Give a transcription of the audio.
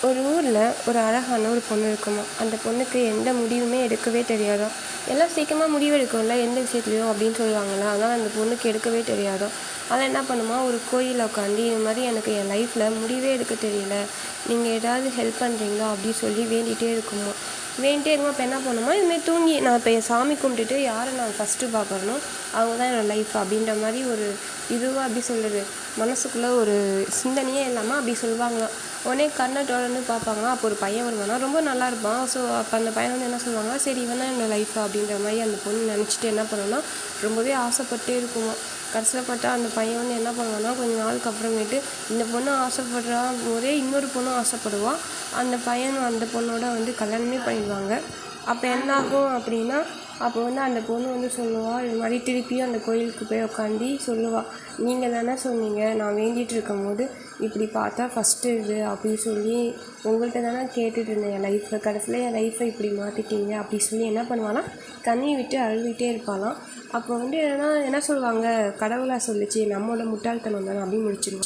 ஒரு ஊரில் ஒரு அழகான ஒரு பொண்ணு இருக்குமா. அந்த பொண்ணுக்கு எந்த முடிவுமே எடுக்கவே தெரியாதாம். எல்லாம் சீக்கிரமாக முடிவு எடுக்கும்ல எந்த விஷயத்துலையும் அப்படின்னு சொல்லுவாங்களா. ஆனால் அந்த பொண்ணுக்கு எடுக்கவே தெரியாதாம். அதெல்லாம் என்ன பண்ணுமா, ஒரு கோயிலில் உட்காந்து இது மாதிரி எனக்கு என் லைஃப்பில் முடிவே எடுக்க தெரியல, நீங்கள் ஏதாவது ஹெல்ப் பண்ணுறீங்களா அப்படின்னு சொல்லி வேண்டிகிட்டே இருக்குமா. வேண்டிகிட்டே இருக்குமா. இப்போ என்ன பண்ணுமா, இதுமாதிரி தூங்கி நான் இப்போ என் சாமி கும்பிட்டுட்டு யாரை நான் ஃபஸ்ட்டு பார்க்குறனோ அவங்க தான் என்னோடய லைஃப் அப்படின்ற மாதிரி ஒரு இதுவாக அப்படி சொல்கிறது மனசுக்குள்ளே ஒரு சிந்தனையே இல்லாமல் அப்படி சொல்லுவாங்களாம். உடனே கண்ணை தொடர்ந்து பார்ப்பாங்களாம். அப்போ ஒரு பையன் வருவானா, ரொம்ப நல்லா இருப்பான். ஸோ அப்போ அந்த பையன் வந்து என்ன சொல்லுவாங்க, சரி இவன் தான் என்னோடய லைஃப் அப்படின்ற மாதிரி அந்த பொண்ணு நினச்சிட்டு என்ன பண்ணுன்னா ரொம்பவே ஆசைப்பட்டே இருக்குமா. கடைசியில் பார்த்தா அந்த பையன் வந்து என்ன பண்ணுவான்னா, கொஞ்சம் நாளுக்கு அப்புறமேட்டு இந்த பொண்ணு ஆசைப்படுறா போதே இன்னொரு பொண்ணும் ஆசைப்படுவான். அந்த பையன் அந்த பொண்ணோட வந்து கல்யாணமே பண்ணிடுவாங்க. அப்போ என்ன ஆகும் அப்படின்னா, அப்போ வந்து அந்த பொண்ணு வந்து சொல்லுவாள், இது மாதிரி திருப்பியும் அந்த கோயிலுக்கு போய் உட்காந்து சொல்லுவாள், நீங்கள் தானே சொன்னீங்க நான் வேண்டிகிட்டு இருக்கும் போது இப்படி பார்த்தா ஃபஸ்ட்டு இது அப்படின்னு சொல்லி உங்கள்கிட்ட தானே கேட்டுட்டு இருந்தேன் என் லைஃப்பில், கடைசியில் என் லைஃப்பை இப்படி மாற்றிட்டீங்க அப்படி சொல்லி என்ன பண்ணுவாலாம், கண்ணீர் விட்டு அழுதுகிட்டே இருப்பாளாம். அப்போ வந்து என்ன சொல்லுவாங்க, கடவுளாக சொல்லிச்சு நம்மளோட முட்டாள்தனம் தானே அப்படின்னு முடிச்சிருவாங்க.